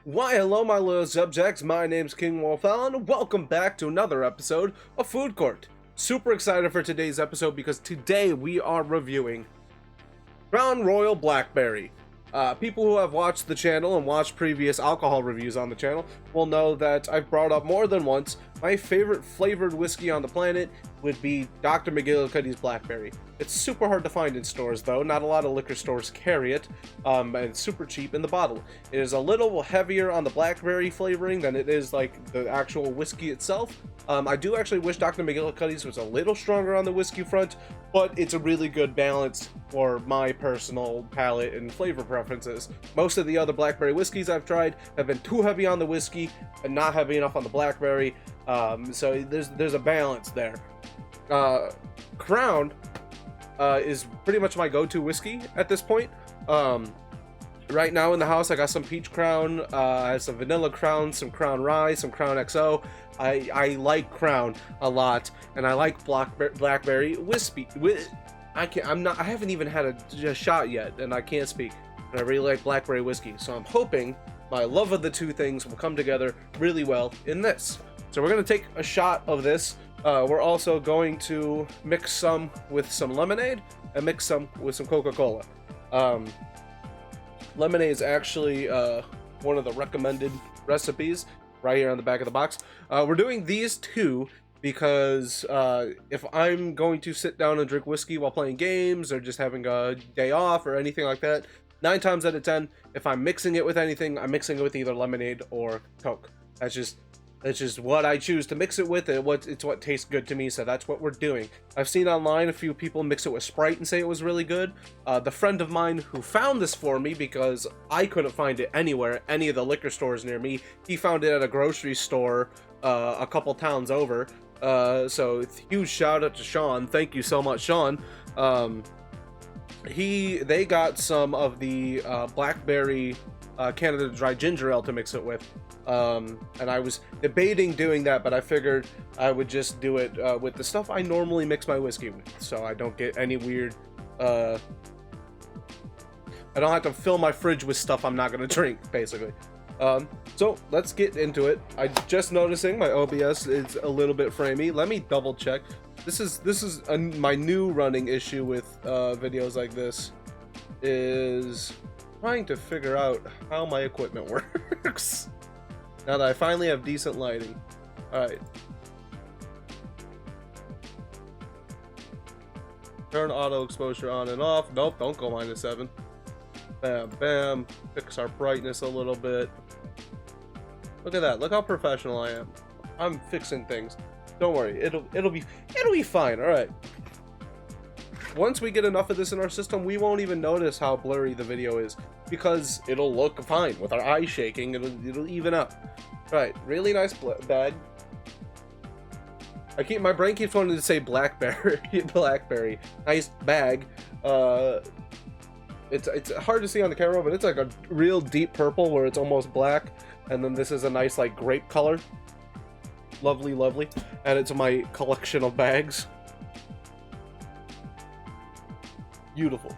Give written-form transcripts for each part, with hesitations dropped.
Why, hello, my little subjects. My name's KingWolfOwls, and welcome back to another episode of Food Court. Super excited for today's episode because today we are reviewing Crown Royal Blackberry. People who have watched the channel and watched previous alcohol reviews on the channel will know that I've brought up more than once my favorite flavored whiskey on the planet would be Dr. McGillicuddy's Blackberry. It's super hard to find in stores though, not a lot of liquor stores carry it, and it's super cheap in the bottle. It is a little heavier on the blackberry flavoring than it is like the actual whiskey itself. I do actually wish Dr. McGillicuddy's was a little stronger on the whiskey front, but it's a really good balance for my personal palate and flavor preferences. Most of the other blackberry whiskeys I've tried have been too heavy on the whiskey and not heavy enough on the blackberry, so there's a balance there. Crown is pretty much my go-to whiskey at this point. Right now in the house I got some peach Crown, I have some vanilla Crown, some Crown Rye, some Crown XO. I like Crown a lot, and I like blackberry whiskey. I haven't even had a shot yet, and I can't speak, but I really like blackberry whiskey. So I'm hoping my love of the two things will come together really well in this. So we're gonna take a shot of this. We're also going to mix some with some lemonade and mix some with some Coca-Cola. Lemonade is actually one of the recommended recipes right here on the back of the box. We're doing these two because if I'm going to sit down and drink whiskey while playing games or just having a day off or anything like that, 9 times out of 10, if I'm mixing it with anything, I'm mixing it with either lemonade or Coke. That's just what I choose to mix it with. It's what tastes good to me, so that's what we're doing. I've seen online a few people mix it with Sprite and say it was really good. The friend of mine who found this for me, because I couldn't find it anywhere, any of the liquor stores near me, he found it at a grocery store a couple towns over. So huge shout out to Sean. Thank you so much, Sean. They got some of the blackberry Canada Dry Ginger Ale to mix it with. And I was debating doing that, but I figured I would just do it with the stuff I normally mix my whiskey with, so I don't get any weird I don't have to fill my fridge with stuff I'm not going to drink, basically. So let's get into it. I just noticing my OBS is a little bit framey. Let me double check. This is my new running issue with videos like this, is trying to figure out how my equipment works. Now that I finally have decent lighting. Alright. Turn auto exposure on and off. Nope, don't go -7. Bam, bam. Fix our brightness a little bit. Look at that. Look how professional I am. I'm fixing things. Don't worry. It'll be fine. Alright. Once we get enough of this in our system, we won't even notice how blurry the video is, because it'll look fine with our eyes shaking. It'll even up. Right, really nice bag. My brain keeps wanting to say blackberry. Blackberry, nice bag. It's hard to see on the camera, but it's like a real deep purple where it's almost black, and then this is a nice like grape color. Lovely, lovely. And it's my collection of bags. Beautiful.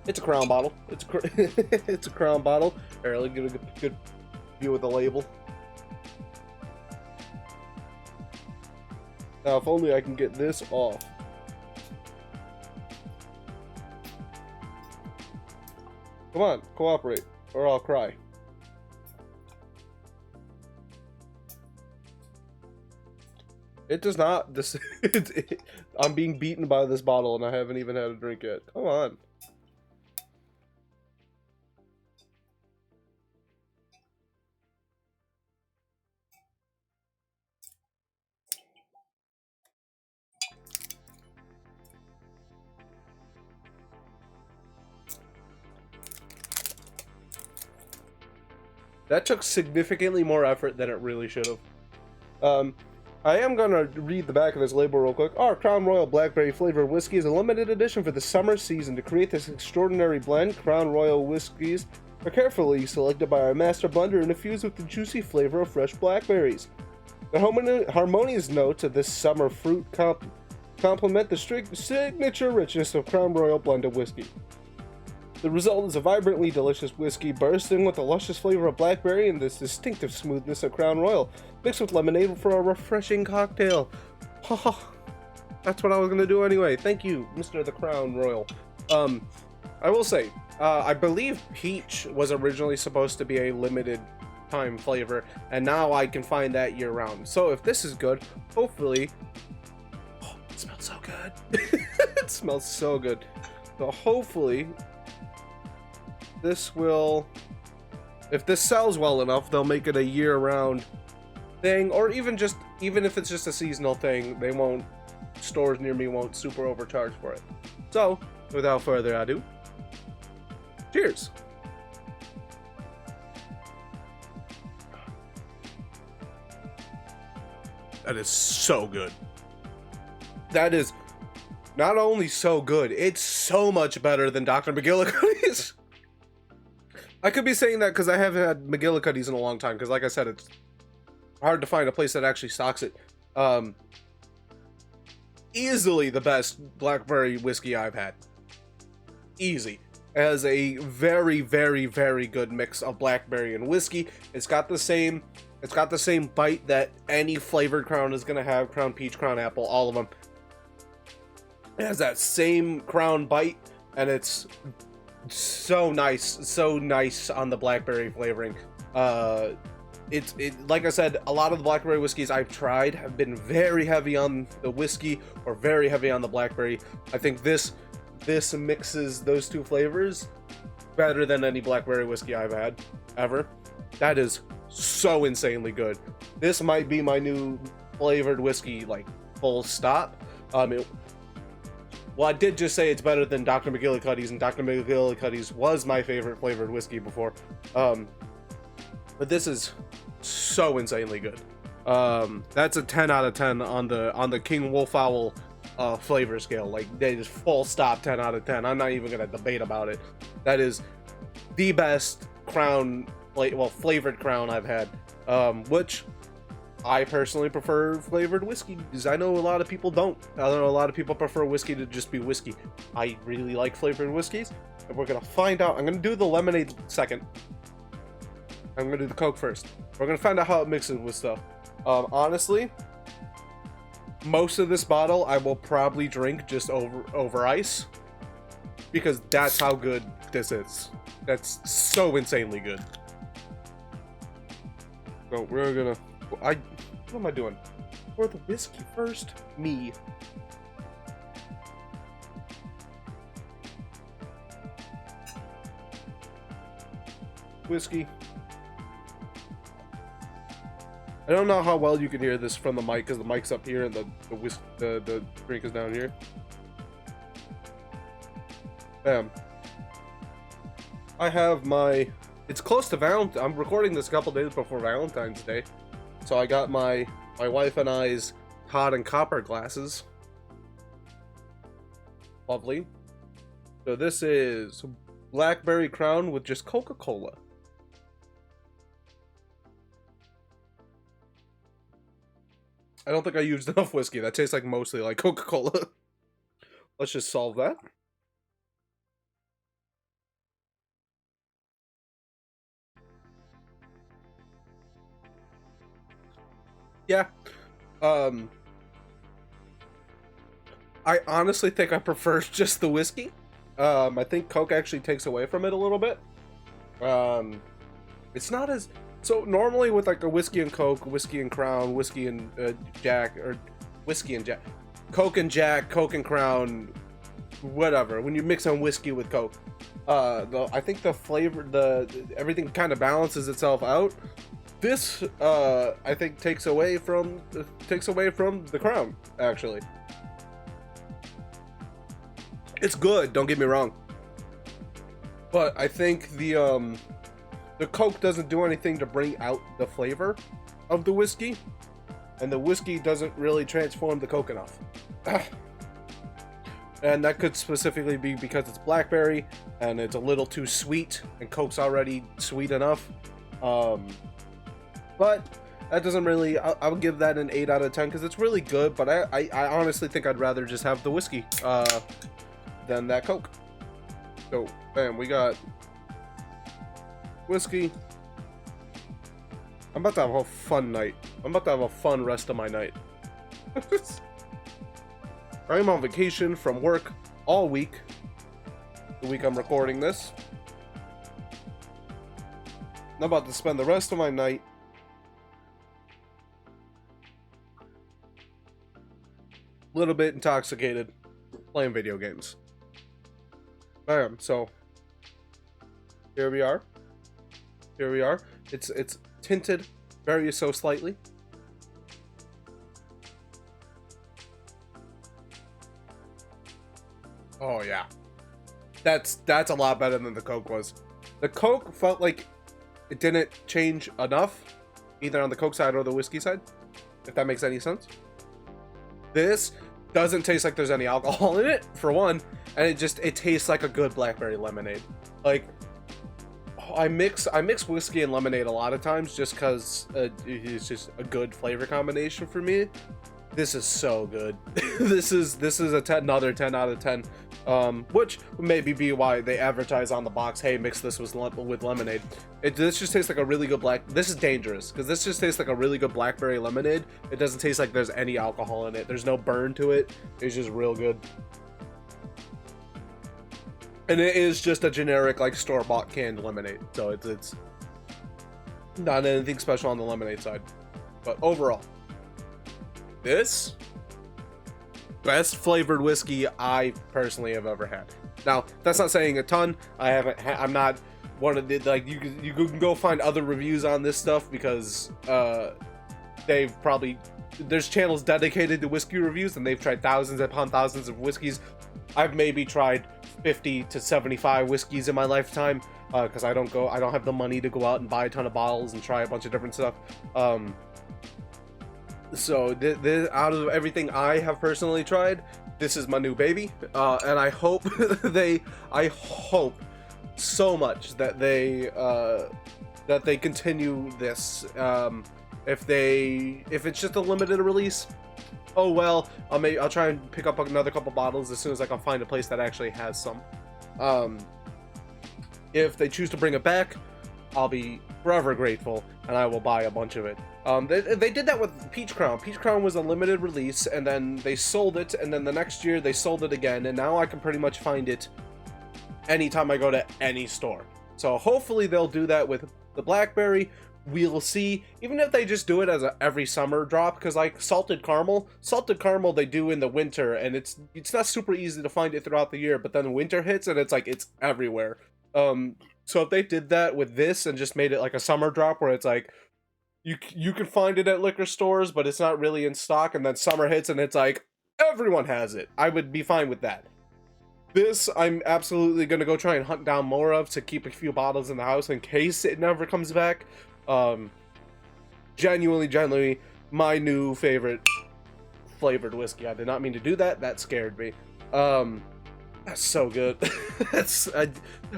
It's a Crown bottle. It's a Crown bottle. Here, let me get a good view of the label. Now, if only I can get this off. Come on, cooperate, or I'll cry. It does not. I'm being beaten by this bottle, and I haven't even had a drink yet. Come on. That took significantly more effort than it really should have. I am going to read the back of this label real quick. Our Crown Royal Blackberry flavored whiskey is a limited edition for the summer season. To create this extraordinary blend, Crown Royal whiskeys are carefully selected by our master blender and infused with the juicy flavor of fresh blackberries. The harmonious notes of this summer fruit complement the signature richness of Crown Royal blended whiskey. The result is a vibrantly delicious whiskey bursting with the luscious flavor of blackberry and this distinctive smoothness of Crown Royal, mixed with lemonade for a refreshing cocktail. Haha, that's what I was gonna do anyway. Thank you, Mr. the Crown Royal. I will say, I believe peach was originally supposed to be a limited time flavor, and now I can find that year round. So if this is good, hopefully... Oh, it smells so good. It smells so good. So hopefully this will... If this sells well enough, they'll make it a year-round thing, or even if it's just a seasonal thing, they won't... Stores near me won't super overcharge for it. So, without further ado, cheers! That is so good. That is not only so good, it's so much better than Dr. McGillicuddy's. I could be saying that because I haven't had McGillicuddy's in a long time, because like I said, it's hard to find a place that actually stocks it. Easily the best blackberry whiskey I've had. Easy. It has a very, very, very good mix of blackberry and whiskey. It's got the same bite that any flavored Crown is gonna have. Crown Peach, Crown Apple, all of them. It has that same Crown bite, and it's so nice on the blackberry flavoring. Like I said, a lot of the blackberry whiskeys I've tried have been very heavy on the whiskey or very heavy on the blackberry. I think this mixes those two flavors better than any blackberry whiskey I've had ever. That is so insanely good. This might be my new flavored whiskey, like, full stop. Well, I did just say it's better than Dr. McGillicuddy's, and Dr. McGillicuddy's was my favorite flavored whiskey before. But this is so insanely good. That's a 10 out of 10 on the KingWolfOwl flavor scale. Like, they just full stop 10 out of 10. I'm not even gonna debate about it. That is the best Crown, flavored Crown I've had. Which I personally prefer flavored whiskey, because I know a lot of people don't. I know a lot of people prefer whiskey to just be whiskey. I really like flavored whiskeys, and we're gonna find out. I'm gonna do the lemonade second. I'm gonna do the Coke first. We're gonna find out how it mixes with stuff. Honestly, most of this bottle I will probably drink just over ice, because that's how good this is. That's so insanely good. So we're gonna... what am I doing? Pour the whiskey first? Me. Whiskey. I don't know how well you can hear this from the mic, because the mic's up here and the drink is down here. Bam. I have my... It's close to Valentine's. I'm recording this a couple days before Valentine's Day. So I got my wife and I's Todd and Copper glasses. Lovely. So this is Blackberry Crown with just Coca-Cola. I don't think I used enough whiskey. That tastes like mostly like Coca-Cola. Let's just solve that. Yeah. I honestly think I prefer just the whiskey. I think Coke actually takes away from it a little bit. It's not as... So normally with like a whiskey and Coke, whiskey and Crown, whiskey and Jack, or whiskey and Jack, Coke and Jack, Coke and Crown, whatever. When you mix on whiskey with Coke, I think the flavor, everything kind of balances itself out. This I think takes away from the Crown. Actually, it's good. Don't get me wrong, but I think the Coke doesn't do anything to bring out the flavor of the whiskey, and the whiskey doesn't really transform the Coke enough. And that could specifically be because it's blackberry and it's a little too sweet, and Coke's already sweet enough. But that doesn't really... I would give that an 8 out of 10 because it's really good, but I honestly think I'd rather just have the whiskey than that Coke. So, bam, we got whiskey. I'm about to have a fun night. I'm about to have a fun rest of my night. I'm on vacation from work all week. The week I'm recording this. I'm about to spend the rest of my night a little bit intoxicated playing video games. Bam, so here we are. Here we are. It's tinted very so slightly. Oh yeah. That's a lot better than the Coke was. The Coke felt like it didn't change enough, either on the Coke side or the whiskey side, if that makes any sense. This doesn't taste like there's any alcohol in it, for one, and it tastes like a good blackberry lemonade. Like, I mix whiskey and lemonade a lot of times just because it's just a good flavor combination for me. This is so good. This is another 10 out of 10. Which maybe be why they advertise on the box, hey, mix this with lemonade. This just tastes like a really good this is dangerous, because this just tastes like a really good blackberry lemonade. It doesn't taste like there's any alcohol in it. There's no burn to it. It's just real good. And it is just a generic, like, store-bought canned lemonade. So it's not anything special on the lemonade side. But overall, this best flavored whiskey I personally have ever had. Now, that's not saying a ton. I'm not one of the, like, you can go find other reviews on this stuff, because there's channels dedicated to whiskey reviews, and they've tried thousands upon thousands of whiskeys. I've maybe tried 50 to 75 whiskeys in my lifetime, because I don't have the money to go out and buy a ton of bottles and try a bunch of different stuff. So out of everything I have personally tried, this is my new baby, and I hope I hope so much that they continue this. If it's just a limited release, oh well, I'll try and pick up another couple bottles as soon as I can find a place that actually has some. If they choose to bring it back, I'll be forever grateful, and I will buy a bunch of it. They did that with Peach Crown. Peach Crown was a limited release, and then they sold it, and then the next year they sold it again, and now I can pretty much find it anytime I go to any store. So hopefully they'll do that with the Blackberry. We'll see. Even if they just do it as a every summer drop, because like salted caramel they do in the winter, and it's not super easy to find it throughout the year, but then winter hits and it's everywhere. So if they did that with this and just made it like a summer drop where it's like you can find it at liquor stores, but it's not really in stock, and then summer hits and it's like everyone has it, I would be fine with that. This I'm absolutely gonna go try and hunt down more of to keep a few bottles in the house in case it never comes back. Genuinely my new favorite flavored whiskey. I did not mean to do that. That scared me. That's so good. I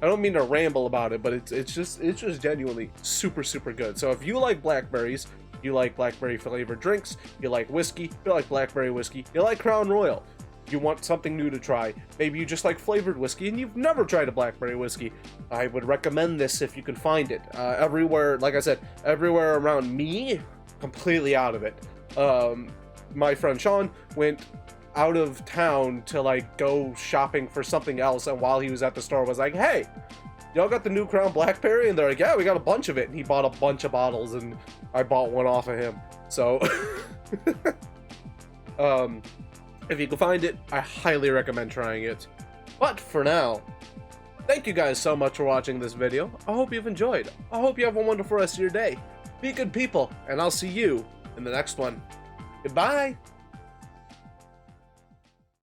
don't mean to ramble about it, but it's just genuinely super good. So if you like blackberries, you like blackberry flavored drinks, you like whiskey, you like blackberry whiskey, you like Crown Royal, you want something new to try, maybe you just like flavored whiskey and you've never tried a blackberry whiskey, I would recommend this if you can find it. Everywhere, like I said, everywhere around me, completely out of it. My friend Sean went out of town to like go shopping for something else, and while he was at the store was like, hey, y'all got the new Crown Blackberry? And they're like, yeah, we got a bunch of it. And he bought a bunch of bottles, and I bought one off of him. So if you can find it, I highly recommend trying it. But for now, thank you guys so much for watching this video. I hope you've enjoyed. I hope you have a wonderful rest of your day. Be good people, and I'll see you in the next one. Goodbye.